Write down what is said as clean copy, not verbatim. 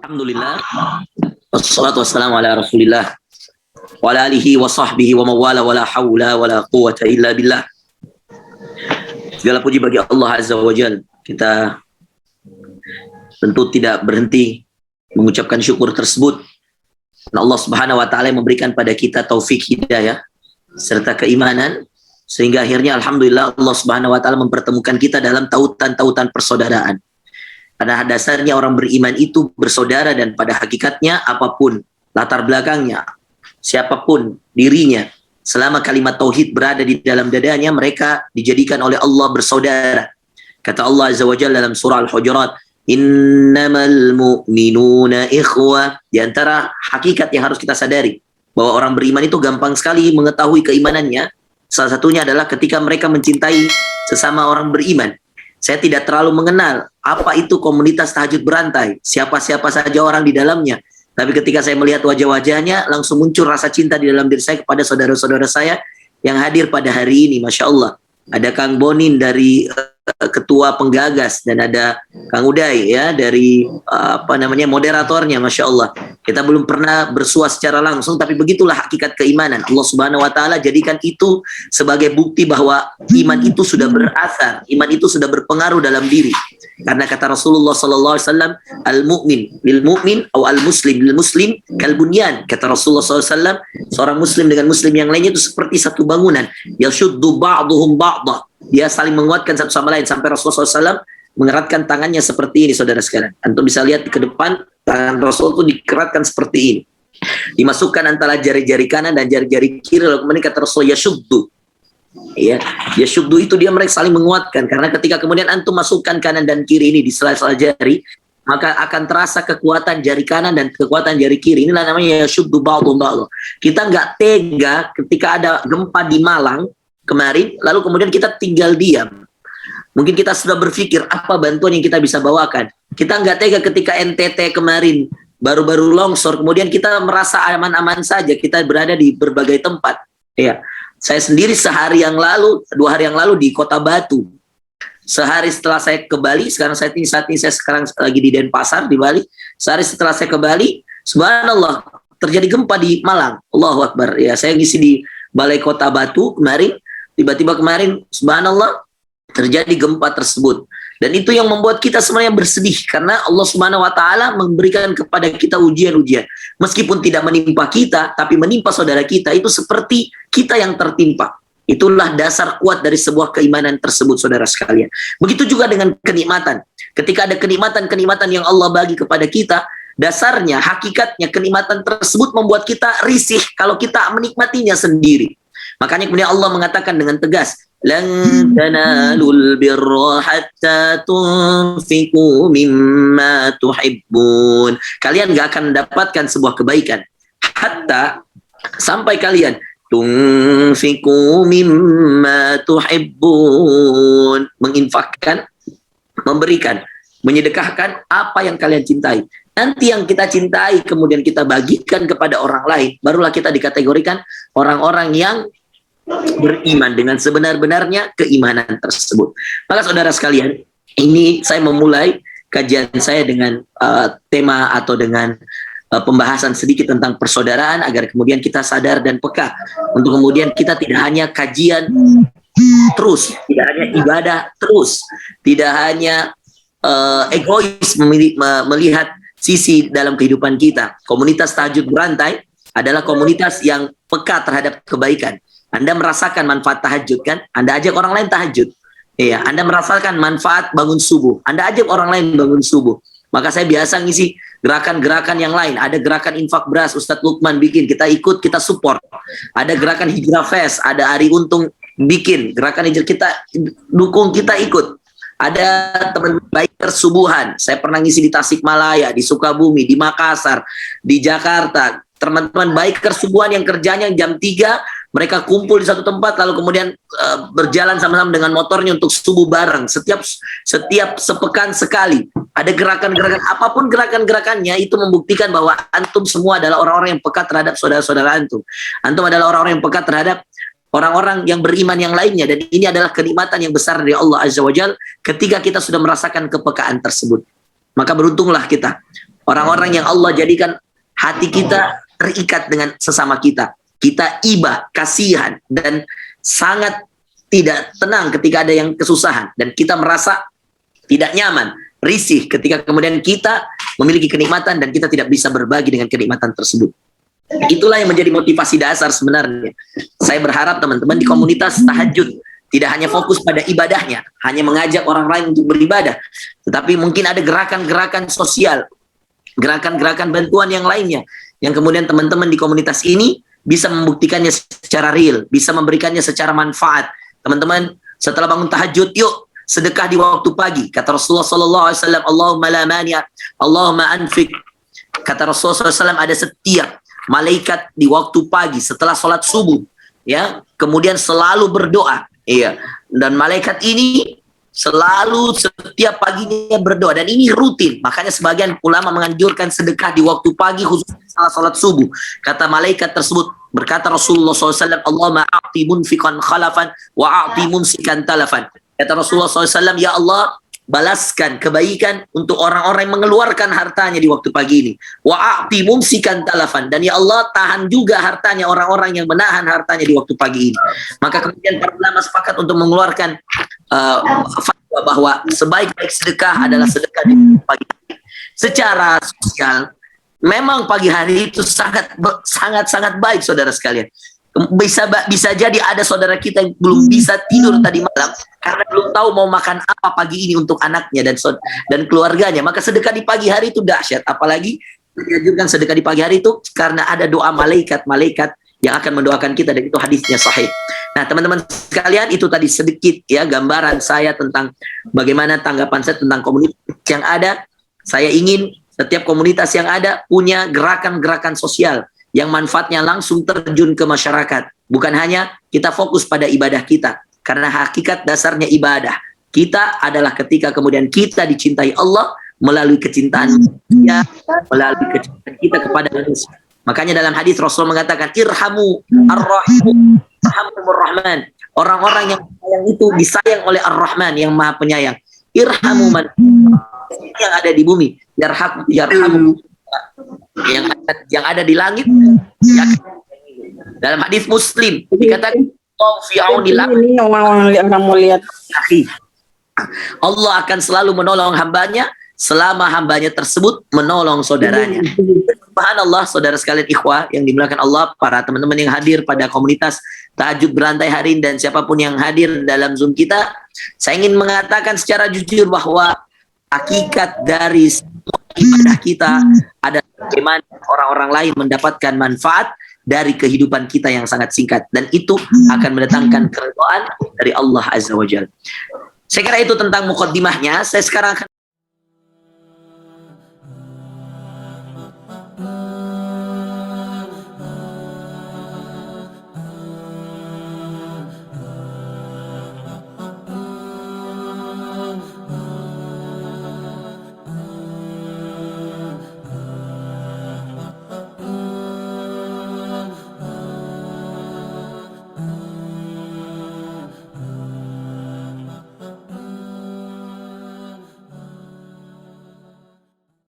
Alhamdulillah, wassalatu wassalamu ala rasulillah wa ala alihi wa sahbihi wa mawala wa la hawla wa la quwata illa billah. Segala puji bagi Allah Azza wa Jal. Kita tentu tidak berhenti mengucapkan syukur tersebut. Dan Allah Subhanahu wa taala memberikan pada kita taufik hidayah serta keimanan, sehingga akhirnya alhamdulillah Allah Subhanahu wa taala mempertemukan kita dalam tautan-tautan persaudaraan. Pada dasarnya orang beriman itu bersaudara, dan pada hakikatnya apapun latar belakangnya, siapapun dirinya, selama kalimat tauhid berada di dalam dadanya, mereka dijadikan oleh Allah bersaudara. Kata Allah Azza wa Jalla dalam surah Al-Hujurat, innamal mu'minuna ikhwah. Di antara hakikat yang harus kita sadari, bahwa orang beriman itu gampang sekali mengetahui keimanannya. Salah satunya adalah ketika mereka mencintai sesama orang beriman. Saya tidak terlalu mengenal apa itu komunitas tahajud berantai, siapa-siapa saja orang di dalamnya. Tapi ketika saya melihat wajah-wajahnya, langsung muncul rasa cinta di dalam diri saya kepada saudara-saudara saya yang hadir pada hari ini. Masya Allah. Ada Kang Bonin dari ketua penggagas, dan ada Kang Uday ya dari moderatornya. Masya Allah. Kita belum pernah bersua secara langsung, tapi begitulah hakikat keimanan. Allah Subhanahu wa taala jadikan itu sebagai bukti bahwa iman itu sudah berasar, iman itu sudah berpengaruh dalam diri. Karena kata Rasulullah sallallahu alaihi wasallam, al-mu'min lil mu'min atau al-muslim lil muslim kal bunyan. Kata Rasulullah sallallahu alaihi wasallam, seorang muslim dengan muslim yang lainnya itu seperti satu bangunan. Yashuddu ba'duhum ba'dha. Dia saling menguatkan satu sama lain, sampai Rasulullah SAW mengeratkan tangannya seperti ini, saudara sekalian. Antum bisa lihat ke depan, tangan Rasul itu dikeratkan seperti ini. Dimasukkan antara jari-jari kanan dan jari-jari kiri, lalu kemudian kata Rasul, yashuddu. Ya, yashuddu itu dia mereka saling menguatkan, karena ketika kemudian antum masukkan kanan dan kiri ini di sela-sela jari, maka akan terasa kekuatan jari kanan dan kekuatan jari kiri. Inilah namanya yashuddu ba'dhum ba'dha. Kita nggak tega ketika ada gempa di Malang kemarin, lalu kemudian kita tinggal diam. Mungkin kita sudah berpikir apa bantuan yang kita bisa bawakan. Kita nggak tega ketika NTT kemarin baru-baru longsor, kemudian kita merasa aman-aman saja, kita berada di berbagai tempat. Ya, saya sendiri sehari yang lalu, 2 hari yang lalu di Kota Batu. Sehari setelah saya ke Bali, saat ini saya sekarang lagi di Denpasar di Bali. Sehari setelah saya ke Bali, subhanallah, terjadi gempa di Malang. Allahu Akbar. Ya, saya ngisi di Balai Kota Batu kemarin. Tiba-tiba kemarin, subhanallah, terjadi gempa tersebut. Dan itu yang membuat kita sebenarnya bersedih, karena Allah Subhanahu wa taala memberikan kepada kita ujian-ujian. Meskipun tidak menimpa kita, tapi menimpa saudara kita, itu seperti kita yang tertimpa. Itulah dasar kuat dari sebuah keimanan tersebut, saudara sekalian. Begitu juga dengan kenikmatan. Ketika ada kenikmatan-kenikmatan yang Allah bagi kepada kita, dasarnya, hakikatnya, kenikmatan tersebut membuat kita risih kalau kita menikmatinya sendiri. Makanya kemudian Allah mengatakan dengan tegas, lan tanalul birra hatta tunfiqu mimma tuhibbun. Kalian gak akan mendapatkan sebuah kebaikan hatta, sampai kalian tunfiqu mimma tuhibbun, menginfakkan, memberikan, menyedekahkan apa yang kalian cintai. Nanti yang kita cintai kemudian kita bagikan kepada orang lain, barulah kita dikategorikan orang-orang yang beriman dengan sebenar-benarnya keimanan tersebut. Maka saudara sekalian, ini saya memulai kajian saya dengan tema atau dengan pembahasan sedikit tentang persaudaraan, agar kemudian kita sadar dan peka untuk kemudian kita tidak hanya kajian terus, tidak hanya ibadah terus, tidak hanya egois melihat sisi dalam kehidupan kita. Komunitas tahajud berantai adalah komunitas yang peka terhadap kebaikan. Anda merasakan manfaat tahajud kan? Anda ajak orang lain tahajud. Iya, Anda merasakan manfaat bangun subuh. Anda ajak orang lain bangun subuh. Maka saya biasa ngisi gerakan-gerakan yang lain. Ada gerakan infak beras, Ustadz Lukman bikin, kita ikut, kita support. Ada gerakan Hijrah Fest, ada Ari Untung bikin, gerakan hijrah, kita dukung, kita ikut. Ada teman baik subuhan, saya pernah ngisi di Tasikmalaya, di Sukabumi, di Makassar, di Jakarta. Teman-teman baik subuhan yang kerjanya jam 3, mereka kumpul di satu tempat, lalu kemudian berjalan sama-sama dengan motornya untuk subuh bareng. Setiap sepekan sekali ada gerakan-gerakan, apapun gerakan-gerakannya, itu membuktikan bahwa antum semua adalah orang-orang yang peka terhadap saudara-saudara antum. Antum adalah orang-orang yang peka terhadap orang-orang yang beriman yang lainnya, dan ini adalah kenikmatan yang besar dari Allah Azza wa Jalla ketika kita sudah merasakan kepekaan tersebut. Maka beruntunglah kita. Orang-orang yang Allah jadikan hati kita terikat dengan sesama kita. Kita iba, kasihan, dan sangat tidak tenang ketika ada yang kesusahan. Dan kita merasa tidak nyaman, risih ketika kemudian kita memiliki kenikmatan dan kita tidak bisa berbagi dengan kenikmatan tersebut. Itulah yang menjadi motivasi dasar sebenarnya. Saya berharap teman-teman di komunitas tahajud tidak hanya fokus pada ibadahnya, hanya mengajak orang lain untuk beribadah, tetapi mungkin ada gerakan-gerakan sosial, gerakan-gerakan bantuan yang lainnya, yang kemudian teman-teman di komunitas ini bisa membuktikannya secara real, bisa memberikannya secara manfaat. Teman-teman, setelah bangun tahajud, yuk sedekah di waktu pagi. Kata Rasulullah SAW, Allahumma la mani'a, Allahumma anfik. Kata Rasulullah SAW, ada setiap malaikat di waktu pagi setelah sholat subuh, ya, kemudian selalu berdoa. Iya, dan malaikat ini selalu setiap paginya berdoa, dan ini rutin. Makanya sebagian ulama menganjurkan sedekah di waktu pagi, khususnya setelah sholat subuh. Kata malaikat tersebut, berkata Rasulullah SAW, Allahumma a'ti munfiqan khalafan wa a'ti mumsikan talafan. Kata Rasulullah SAW, ya Allah, balaskan kebaikan untuk orang-orang yang mengeluarkan hartanya di waktu pagi ini. Wa a'ti mumsikan talafan, dan ya Allah, tahan juga hartanya orang-orang yang menahan hartanya di waktu pagi ini. Maka kemudian para ulama sepakat untuk mengeluarkan fatwa bahwa sebaik-baik sedekah adalah sedekah di pagi hari. Secara sosial, memang pagi hari itu sangat baik, saudara sekalian. Bisa jadi ada saudara kita yang belum bisa tidur tadi malam karena belum tahu mau makan apa pagi ini untuk anaknya dan keluarganya. Maka sedekah di pagi hari itu dahsyat. Apalagi dianjurkan sedekah di pagi hari itu karena ada doa malaikat-malaikat yang akan mendoakan kita, dan itu hadisnya sahih. Nah, teman-teman sekalian, itu tadi sedikit ya gambaran saya tentang bagaimana tanggapan saya tentang komunitas yang ada. Saya ingin setiap komunitas yang ada punya gerakan-gerakan sosial yang manfaatnya langsung terjun ke masyarakat. Bukan hanya kita fokus pada ibadah kita. Karena hakikat dasarnya ibadah kita adalah ketika kemudian kita dicintai Allah melalui kecintaan dia, melalui kecintaan kita kepada manusia. Makanya dalam hadis Rasul mengatakan, irhamu ar-rahimu, irhamur rahman. Orang-orang yang itu disayang oleh ar-Rahman, yang maha penyayang. Irhamu man yang ada di bumi. Yarhamu yang ada di langit. Dalam hadis Muslim dikatakan, Allah akan selalu menolong hambanya selama hambanya tersebut menolong saudaranya. Subhanallah, saudara sekalian ikhwah yang dimuliakan Allah, para teman-teman yang hadir pada komunitas tahajud berantai hari ini, dan siapapun yang hadir dalam Zoom kita, saya ingin mengatakan secara jujur bahwa hakikat dari ibadah kita adalah bagaimana orang-orang lain mendapatkan manfaat dari kehidupan kita yang sangat singkat, dan itu akan mendatangkan keridhaan dari Allah Azza wa Jalla. Saya kira itu tentang mukaddimahnya. Saya sekarang akan